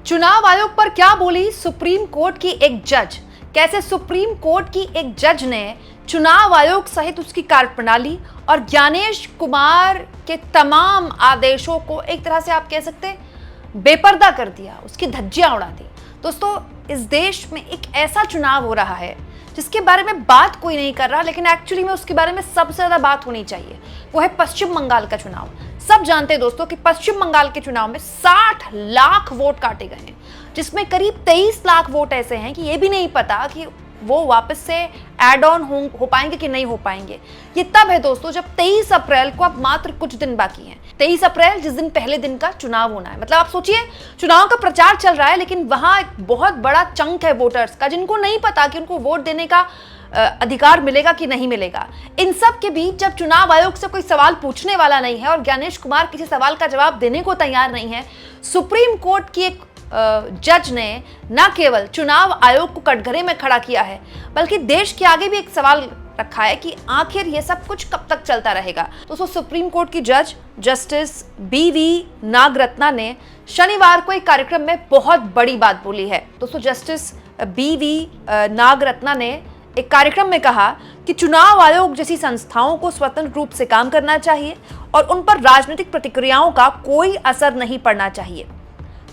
चुनाव आयोग पर क्या बोली सुप्रीम कोर्ट की एक जज। कैसे सुप्रीम कोर्ट की एक जज ने चुनाव आयोग सहित उसकी कार्यप्रणाली और ज्ञानेश कुमार के तमाम आदेशों को एक तरह से आप कह सकते हैं बेपर्दा कर दिया, उसकी धज्जियां उड़ा दी। दोस्तों, इस देश में एक ऐसा चुनाव हो रहा है जिसके बारे में बात कोई नहीं कर रहा, लेकिन एक्चुअली में उसके बारे में सबसे ज्यादा बात होनी चाहिए। वो है पश्चिम बंगाल का चुनाव। सब जानते हैं दोस्तों कि पश्चिम बंगाल के चुनाव में 60 लाख वोट काटे गए हैं, जिसमें करीब 23 लाख वोट ऐसे हैं कि ये भी नहीं पता कि वो वापस से एड ऑन हो पाएंगे कि नहीं हो पाएंगे। ये तब है दोस्तों जब 23 अप्रैल को अब मात्र कुछ दिन बाकी हैं। 23 अप्रैल जिस दिन पहले दिन का चुनाव होना है। मतलब आप सोचिए, चुनाव का प्रचार चल रहा है, लेकिन वहां एक बहुत बड़ा चंक है वोटर्स का जिनको नहीं पता कि उनको वोट देने का अधिकार मिलेगा कि नहीं मिलेगा। इन सब के बीच जब चुनाव आयोग से कोई सवाल पूछने वाला नहीं है और ज्ञानेश कुमार किसी सवाल का जवाब देने को तैयार नहीं है, सुप्रीम कोर्ट की एक जज ने न केवल चुनाव आयोग को कटघरे में खड़ा किया है, बल्कि देश के आगे भी एक सवाल रखा है कि आखिर ये सब कुछ कब तक चलता रहेगा। दोस्तों, सुप्रीम कोर्ट की जज जस्टिस BV नागरत्ना ने शनिवार को एक कार्यक्रम में बहुत बड़ी बात बोली है। दोस्तों, जस्टिस BV नागरत्ना ने एक कार्यक्रम में कहा कि चुनाव आयोग जैसी संस्थाओं को स्वतंत्र रूप से काम करना चाहिए और उन पर राजनीतिक प्रतिक्रियाओं का कोई असर नहीं पड़ना चाहिए।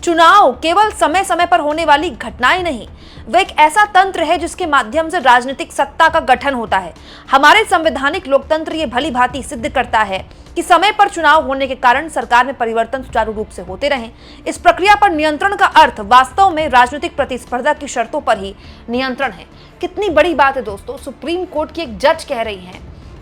चुनाव केवल समय समय पर होने वाली घटनाएं नहीं, वह एक ऐसा तंत्र है जिसके माध्यम से राजनीतिक सत्ता का गठन होता है। हमारे संवैधानिक लोकतंत्र ये भली भांति सिद्ध करता है कि समय पर चुनाव होने के कारण सरकार में परिवर्तन सुचारू रूप से होते रहें। इस प्रक्रिया पर नियंत्रण का अर्थ वास्तव में राजनीतिक प्रतिस्पर्धा की शर्तों पर ही नियंत्रण है। कितनी बड़ी बात है दोस्तों, सुप्रीम कोर्ट की एक जज कह रही हैं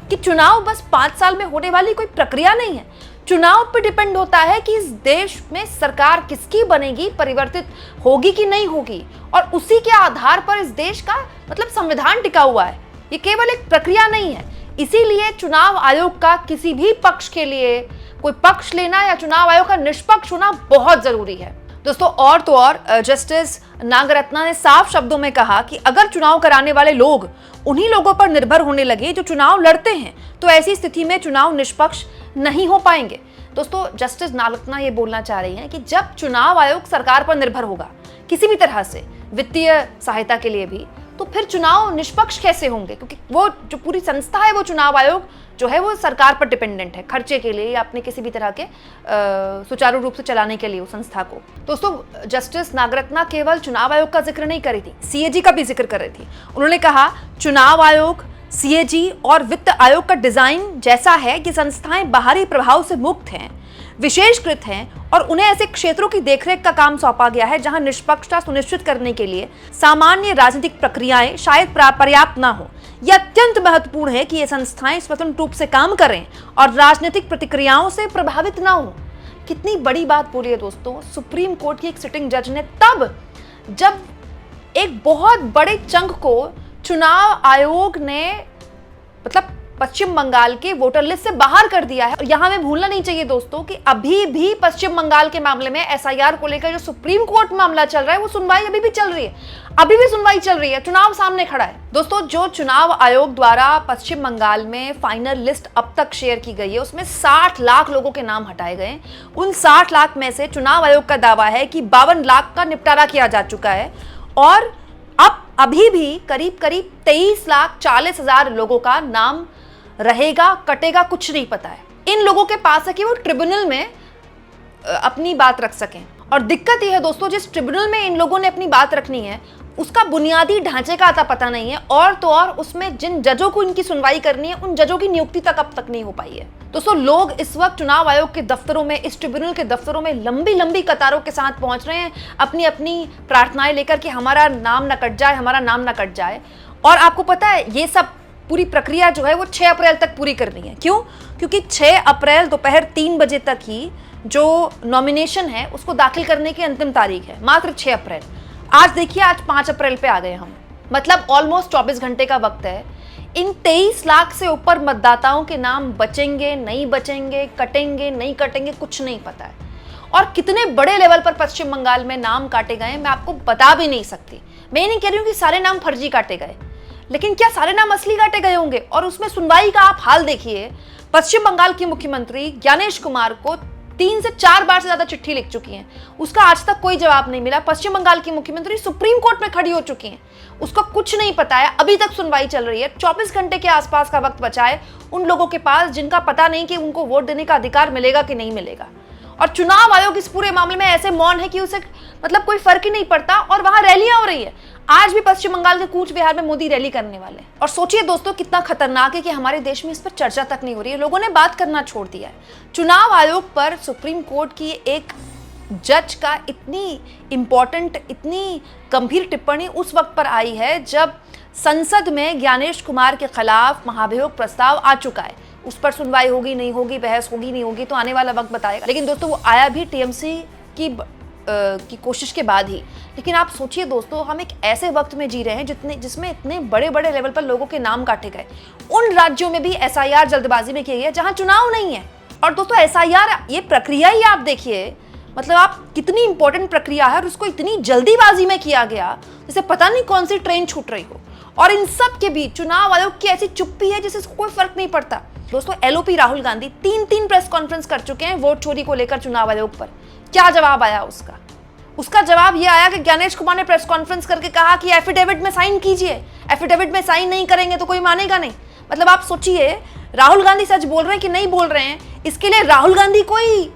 कि चुनाव बस 5 साल में होने वाली कोई प्रक्रिया नहीं है। चुनाव पर डिपेंड होता है कि इस देश में सरकार किसकी बनेगी, परिवर्तित होगी कि नहीं होगी, और उसी के आधार पर इस देश का मतलब संविधान टिका हुआ है। ये केवल एक प्रक्रिया नहीं है। इसीलिए चुनाव आयोग का किसी भी पक्ष के लिए कोई पक्ष लेना या चुनाव आयोग का निष्पक्ष होना बहुत जरूरी है। दोस्तों, और तो और जस्टिस नागरत्ना ने साफ शब्दों में कहा कि अगर चुनाव कराने वाले लोग उन्हीं लोगों पर निर्भर होने लगे जो चुनाव लड़ते हैं, तो ऐसी स्थिति में चुनाव निष्पक्ष नहीं हो पाएंगे। दोस्तों, जस्टिस नागरत्ना ये बोलना चाह रही हैं कि जब चुनाव आयोग सरकार पर निर्भर होगा किसी भी तरह से वित्तीय सहायता के लिए भी, तो फिर चुनाव निष्पक्ष कैसे होंगे? क्योंकि वो जो पूरी संस्था है, वो चुनाव आयोग जो है वो सरकार पर डिपेंडेंट है खर्चे के लिए या अपने किसी भी तरह के सुचारू रूप से चलाने के लिए उस संस्था को। दोस्तों, जस्टिस नागरत्ना केवल चुनाव आयोग का जिक्र नहीं कर रही थी, CAG का भी जिक्र कर रही थी। उन्होंने कहा चुनाव आयोग, CAG और वित्त आयोग का डिजाइन जैसा है कि संस्थाएं बाहरी प्रभाव से मुक्त हैं, विशेषकृत हैं और उन्हें ऐसे क्षेत्रों की देखरेख का काम सौंपा गया है जहां निष्पक्षता सुनिश्चित करने के लिए सामान्य राजनीतिक प्रक्रियाएं शायद पर्याप्त ना हो। यह अत्यंत महत्वपूर्ण है कि ये संस्थाएं स्वतंत्र रूप से काम करें और राजनीतिक प्रतिक्रियाओं से प्रभावित ना हो। कितनी बड़ी बात बोली है दोस्तों सुप्रीम कोर्ट की एक सिटिंग जज ने, तब जब एक बहुत बड़े चंक को चुनाव आयोग ने मतलब पश्चिम बंगाल के वोटर लिस्ट से बाहर कर दिया है। और यहां हमें भूलना नहीं चाहिए दोस्तों कि अभी भी पश्चिम बंगाल के मामले में SIR को लेकर जो सुप्रीम कोर्ट मामला चल रहा है, वो सुनवाई अभी भी चल रही है। अभी भी सुनवाई चल रही है, चुनाव सामने खड़ा है। दोस्तों, जो चुनाव आयोग द्वारा पश्चिम बंगाल में फाइनल लिस्ट अब तक शेयर की गई है, उसमें 60 लाख लोगों के नाम हटाए गए। उन 60 लाख में से चुनाव आयोग का दावा है कि 52 लाख का निपटारा किया जा चुका है और अब अभी भी करीब 23,40,000 लोगों का नाम रहेगा, कटेगा, कुछ नहीं पता है। इन लोगों के पास है कि वो ट्रिब्यूनल में अपनी बात रख सकें। और दिक्कत यह है दोस्तों, जिस ट्रिब्यूनल में इन लोगों ने अपनी बात रखनी है, उसका बुनियादी ढांचे का आता पता नहीं है, और तो और उसमें जिन जजों को इनकी सुनवाई करनी है, उन जजों की नियुक्ति तक अब तक नहीं हो पाई है। दोस्तों, लोग इस वक्त चुनाव आयोग के दफ्तरों में, इस ट्रिब्यूनल के दफ्तरों में लंबी लंबी कतारों के साथ पहुंच रहे हैं, अपनी अपनी प्रार्थनाएं लेकर कि हमारा नाम ना कट जाए, हमारा नाम ना कट जाए। और आपको पता है, ये सब पूरी प्रक्रिया जो है वो 6 अप्रैल तक पूरी करनी है। क्यों? क्योंकि 6 अप्रैल दोपहर 3 बजे तक ही जो नॉमिनेशन है उसको दाखिल करने की अंतिम तारीख है, मात्र 6 अप्रैल। आज देखिए, आज 5 अप्रैल पे आ गए हम, मतलब ऑलमोस्ट 24 घंटे का वक्त है। इन 23 लाख से ऊपर मतदाताओं के नाम बचेंगे, नहीं बचेंगे, कटेंगे, नहीं कटेंगे, कुछ नहीं पता है। और कितने बड़े लेवल पर पश्चिम बंगाल में नाम काटे गए मैं आपको बता भी नहीं सकती। मैं नहीं कह रही हूँ कि सारे नाम फर्जी काटे गए, लेकिन क्या सारे नाम असली काटे गए होंगे? और उसमें सुनवाई का आप हाल देखिए। पश्चिम बंगाल के मुख्यमंत्री ज्ञानेश कुमार को 3 से 4 बार से ज्यादा चिट्ठी लिख चुकी हैं, उसका आज तक कोई जवाब नहीं मिला। पश्चिम बंगाल की मुख्यमंत्री सुप्रीम कोर्ट में खड़ी हो चुकी हैं, उसको कुछ नहीं पता है, अभी तक सुनवाई चल रही है। 24 घंटे के आसपास का वक्त बचा है उन लोगों के पास जिनका पता नहीं कि उनको वोट देने का अधिकार मिलेगा कि नहीं मिलेगा। और चुनाव आयोग इस पूरे मामले में ऐसे मौन है कि उसे मतलब कोई फर्क ही नहीं पड़ता, और वहां रैलियां हो रही है। आज भी पश्चिम बंगाल के कूच बिहार में मोदी रैली करने वाले हैं। और सोचिए दोस्तों कितना खतरनाक है कि हमारे देश में इस पर चर्चा तक नहीं हो रही है, लोगों ने बात करना छोड़ दिया है। चुनाव आयोग पर सुप्रीम कोर्ट की एक जज का इतनी इंपॉर्टेंट, इतनी गंभीर टिप्पणी उस वक्त पर आई है जब संसद में ज्ञानेश कुमार के खिलाफ महाभियोग प्रस्ताव आ चुका है। उस पर सुनवाई होगी नहीं होगी, बहस होगी नहीं होगी, तो आने वाला वक्त बताएगा। लेकिन दोस्तों वो आया भी टीएमसी की कोशिश के बाद ही। लेकिन आप सोचिए दोस्तों, हम एक ऐसे वक्त में जी रहे हैं जिसमें इतने बड़े बड़े लेवल पर लोगों के नाम काटे गए। उन राज्यों में भी एसआईआर जल्दबाजी में की गई है जहां चुनाव नहीं है। और दोस्तों एसआईआर, ये प्रक्रिया ही आप देखिए, मतलब आप कितनी इंपॉर्टेंट प्रक्रिया है और उसको इतनी जल्दीबाजी में किया गया जैसे पता नहीं कौन सी ट्रेन छूट रही हो। और इन सब के बीच चुनाव आयोग की ऐसी चुप्पी है जिससे कोई फर्क नहीं पड़ता। दोस्तों LOP Rahul Gandhi 3 press conference कर चुके हैं वोट चोरी को लेकर चुनाव आयोग पर। क्या जवाब आया उसका जवाब यह आया कि ज्ञानेश कुमार ने प्रेस कॉन्फ्रेंस करके कहा कि एफिडेविट में साइन कीजिए, एफिडेविट में साइन नहीं करेंगे तो कोई मानेगा नहीं। मतलब आप सोचिए, राहुल गांधी सच बोल रहे हैं कि नहीं बोल रहे हैं, इसके लिए राहुल गांधी को ही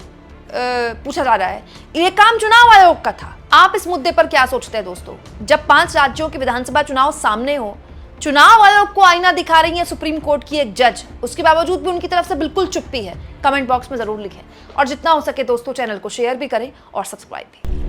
पूछा जा रहा है। ये काम चुनाव आयोग का था। आप इस मुद्दे पर क्या सोचते हैं दोस्तों? जब 5 राज्यों के विधानसभा चुनाव सामने हो, चुनाव आयोग को आईना दिखा रही है सुप्रीम कोर्ट की एक जज, उसके बावजूद भी उनकी तरफ से बिल्कुल चुप्पी है। कमेंट बॉक्स में जरूर लिखें और जितना हो सके दोस्तों चैनल को शेयर भी करें और सब्सक्राइब भी।